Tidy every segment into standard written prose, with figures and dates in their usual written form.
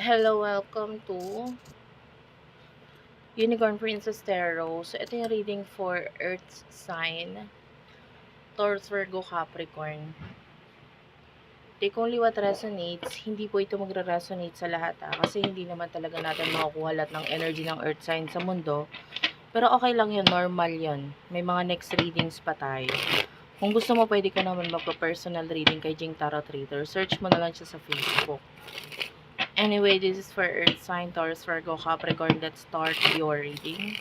Hello, welcome to Unicorn Princess Tarot. So, ito yung reading for Earth sign, Taurus, Virgo, Capricorn. Take only what resonates. Hindi po ito magre-resonate sa lahat kasi hindi naman talaga natin makukuha lahat ng energy ng Earth sign sa mundo. Pero okay lang yun, normal yun. May mga next readings pa tayo. Kung gusto mo, pwede ka naman magpa-personal reading kay Jing Tarot Reader. Search mo na lang siya sa Facebook. Anyway, this is for Earth sign, Taurus, Virgo, Capricorn. Let's start your reading.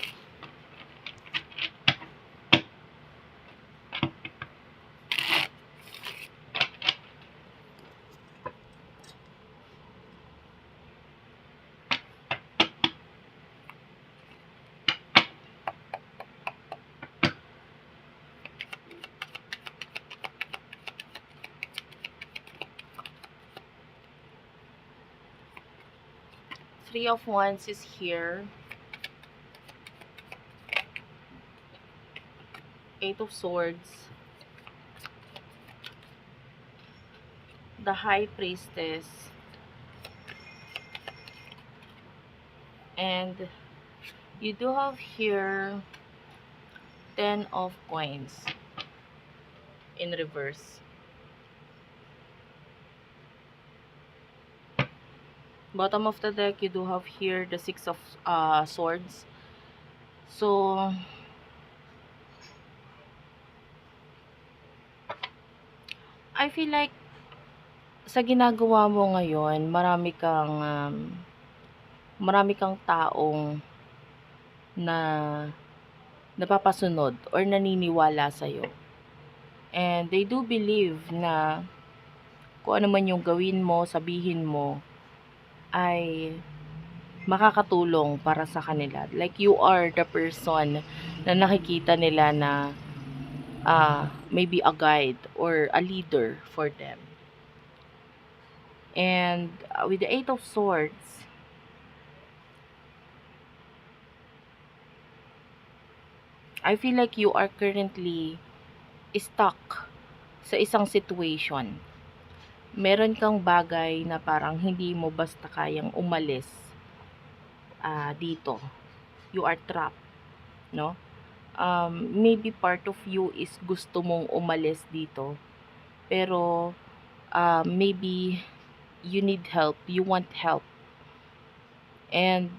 Three of Wands is here. Eight of Swords. The High Priestess. And you do have here Ten of Coins in reverse. Bottom of the deck, you do have here the Six of Swords. So, I feel like sa ginagawa mo ngayon, marami kang taong na napapasunod or naniniwala sa'yo. And they do believe na kung ano man yung gawin mo, sabihin mo, ay makakatulong para sa kanila. Like you are the person na nakikita nila na maybe a guide or a leader for them. And with the Eight of Swords, I feel like you are currently stuck sa isang situation. Meron kang bagay na parang hindi mo basta kayang umalis dito. You are trapped, no? Maybe part of you is gusto mong umalis dito. Pero maybe you need help, you want help. And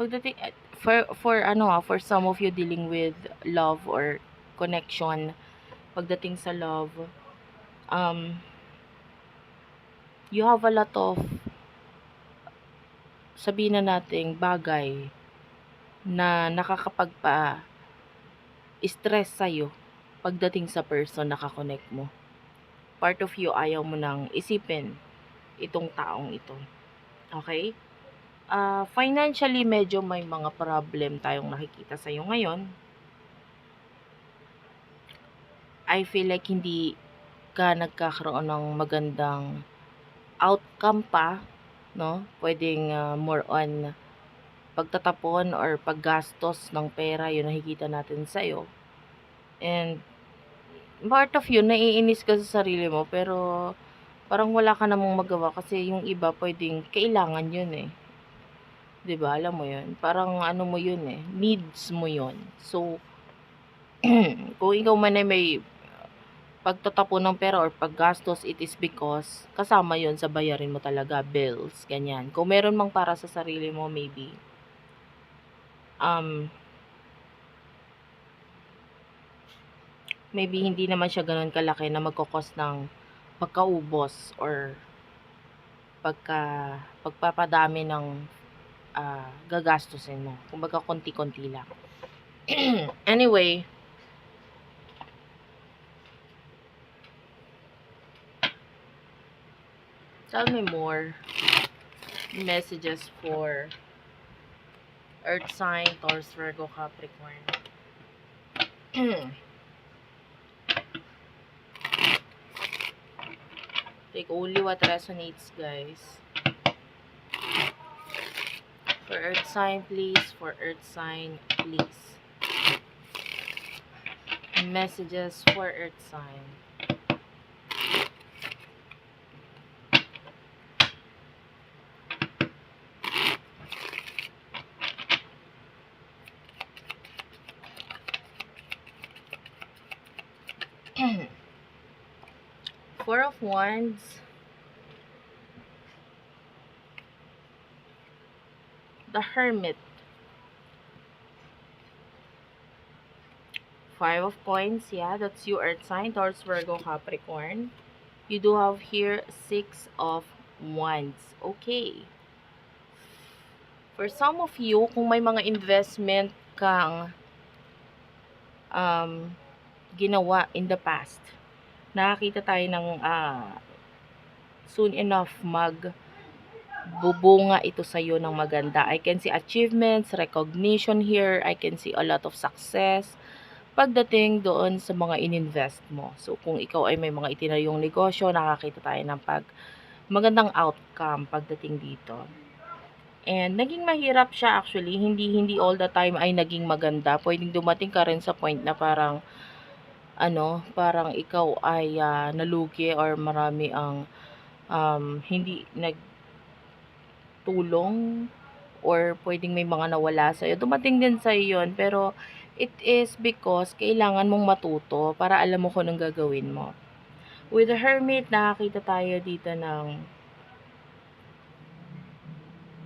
pagdating for some of you dealing with love or connection, pagdating sa love, you have a lot of, sabihin na nating bagay na nakakapagpa-stress sa'yo pagdating sa person na kakonect mo. Part of you ayaw mo nang isipin itong taong ito. Okay? Financially, medyo may mga problem tayong nakikita sa'yo ngayon. I feel like hindi ka nagkakaroon ng magandang outcome pa, no? Pwedeng more on pagtatapon or paggastos ng pera, yun nakikita natin sa'yo. And part of you, naiinis ka sa sarili mo, pero parang wala ka namang magawa kasi yung iba pwedeng kailangan yun eh. 'Di ba? Alam mo 'yun. Parang ano mo 'yun eh, needs mo 'yun. So, kung ikaw man ay may pagtatapon ng pera or paggastos, it is because kasama 'yun sa bayarin mo talaga, bills, ganyan. Kung meron mang para sa sarili mo, maybe hindi naman siya gano'n kalaki na magko-cause ng pagkaubos or pagpapadami ng gagastusin mo. Kumbaga konti-konti lang. Anyway, tell me more messages for Earth sign, Taurus, Virgo, Capricorn. Take only what resonates, guys. For Earth sign, please. For Earth sign, please. Messages for Earth sign. Four of Wands, the Hermit, Five of Coins, yeah, that's you, Earth sign, Taurus, Virgo, Capricorn. You do have here Six of Wands. Okay. For some of you, kung may mga investment kang ginawa in the past, nakakita tayo ng soon enough bubunga ito sa'yo ng maganda. I can see achievements, recognition here. I can see a lot of success pagdating doon sa mga ininvest mo. So, kung ikaw ay may mga itinayong negosyo, nakakita tayo ng magandang outcome pagdating dito. And naging mahirap siya actually. Hindi all the time ay naging maganda. Pwedeng dumating ka rin sa point na parang parang ikaw ay nalugi or marami ang hindi nagtulong or pwedeng may mga nawala sa'yo. Dumating din sa'yo yun, pero it is because kailangan mong matuto para alam mo kung anong gagawin mo. With the Hermit, nakakita tayo dito ng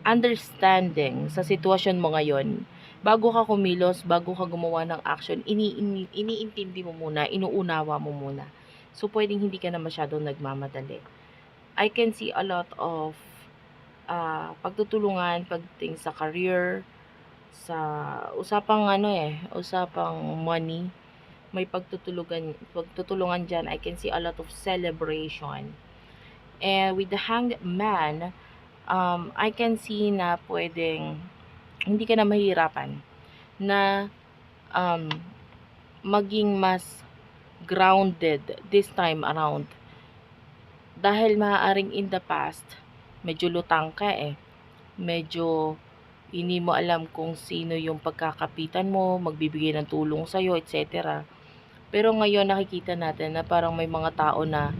understanding sa sitwasyon mo ngayon. Bago ka kumilos, bago ka gumawa ng action, iniintindi mo muna, inuunawa mo muna. So, pwedeng hindi ka na masyadong nagmamadali. I can see a lot of pagtutulungan pagdating sa career, sa usapang usapang money. May pagtutulungan dyan. I can see a lot of celebration. And with the Hanged Man, I can see na pwedeng hindi ka na mahirapan na maging mas grounded this time around. Dahil maaaring in the past, medyo lutang ka medyo hindi mo alam kung sino yung pagkakapitan mo, magbibigay ng tulong sa'yo, etc. Pero ngayon nakikita natin na parang may mga tao na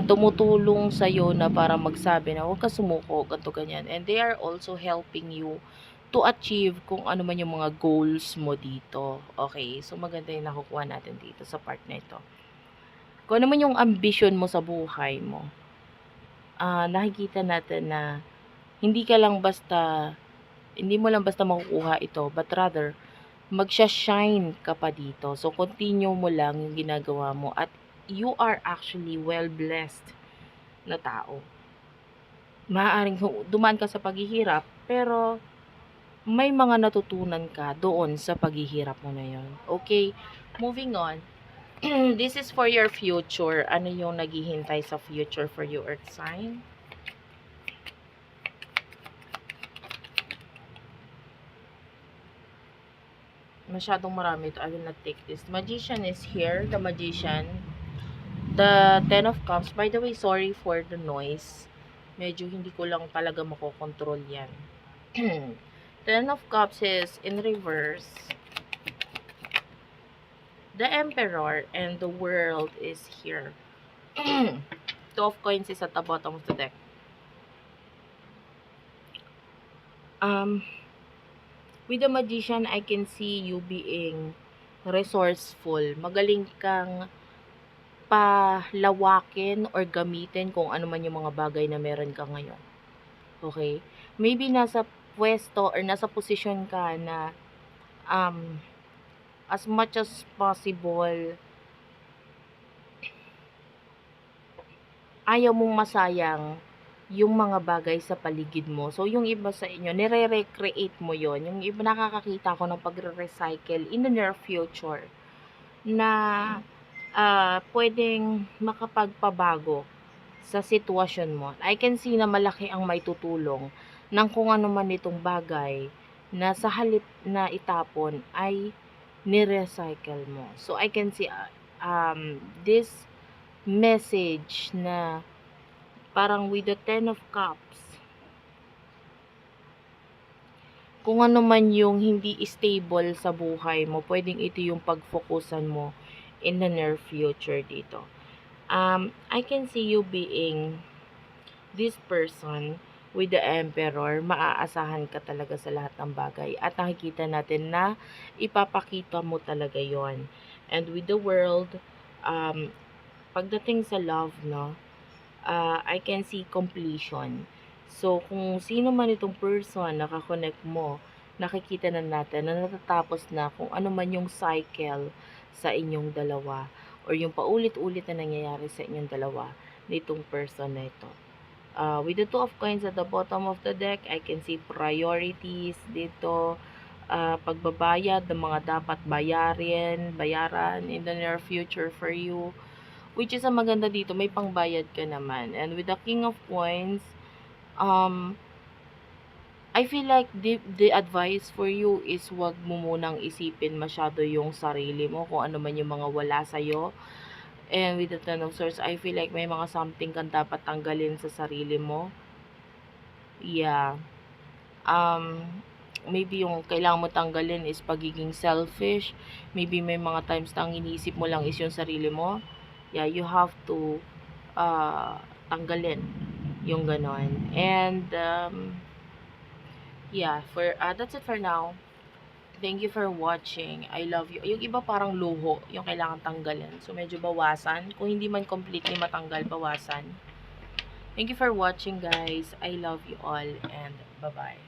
tumutulong sa'yo na parang magsabi na huwag ka sumuko, ganito ganyan. And they are also helping you to achieve kung ano man yung mga goals mo dito. Okay, so maganda yung nakukuha natin dito sa part na ito. Kung ano man yung ambition mo sa buhay mo, nakikita natin na hindi mo lang basta makukuha ito, but rather, magsha-shine ka pa dito. So, continue mo lang yung ginagawa mo at you are actually well-blessed na tao. Maaaring dumaan ka sa paghihirap, pero may mga natutunan ka doon sa paghihirap mo na yun. Okay, moving on. This is for your future. Ano yung naghihintay sa future for you, Earth sign? Masyadong marami ito. I will not take this. Magician is here. The Magician. The Ten of Cups. By the way, sorry for the noise. Medyo hindi ko lang talaga makokontrol yan. Ten of Cups is in reverse. The Emperor and the World is here. Two of Coins is at the bottom of the deck. With the Magician, I can see you being resourceful. Magaling kang palawakin or gamitin kung ano man yung mga bagay na meron ka ngayon. Okay? Maybe nasa pwesto or nasa posisyon ka na as much as possible ayaw mong masayang yung mga bagay sa paligid mo. So, yung iba sa inyo, nire-recreate mo yon. Yung iba nakakakita ko ng pagre-recycle in the near future na pwedeng makapagpabago sa sitwasyon mo. I can see na malaki ang may tutulong ng kung ano man itong bagay na sa halip na itapon ay ni-recycle mo. So, I can see this message na parang with the Ten of Cups, kung ano man yung hindi stable sa buhay mo, pwedeng ito yung pag-focusan mo in the near future dito. I can see you being this person with the Emperor. Maaasahan ka talaga sa lahat ng bagay at nakikita natin na ipapakita mo talaga yon. And with the World, Um, pagdating sa love, no, I can see completion. So, kung sino man itong person na ka-connect mo, nakikita na natin na natatapos na kung ano man yung cycle sa inyong dalawa or yung paulit-ulit na nangyayari sa inyong dalawa nitong person na ito. With the two of coins at the bottom of the deck, I can see priorities dito, pagbabayad ng mga dapat bayaran in the near future for you. Which is ang maganda dito, may pangbayad ka naman. And with the King of Coins, um, I feel like the advice for you is wag mo munang isipin masyado yung sarili mo, kung ano man yung mga wala sa'yo. And with the Ten of Swords, I feel like may mga something kang dapat tanggalin sa sarili mo. Yeah. Maybe yung kailangan mo tanggalin is pagiging selfish. Maybe may mga times na ang iniisip mo lang is yung sarili mo. Yeah, you have to tanggalin yung ganon. And yeah, for that's it for now. Thank you for watching. I love you. Yung iba parang luho, yung kailangan tanggalin. So medyo bawasan. Kung hindi man completely matanggal, bawasan. Thank you for watching, guys. I love you all and bye-bye.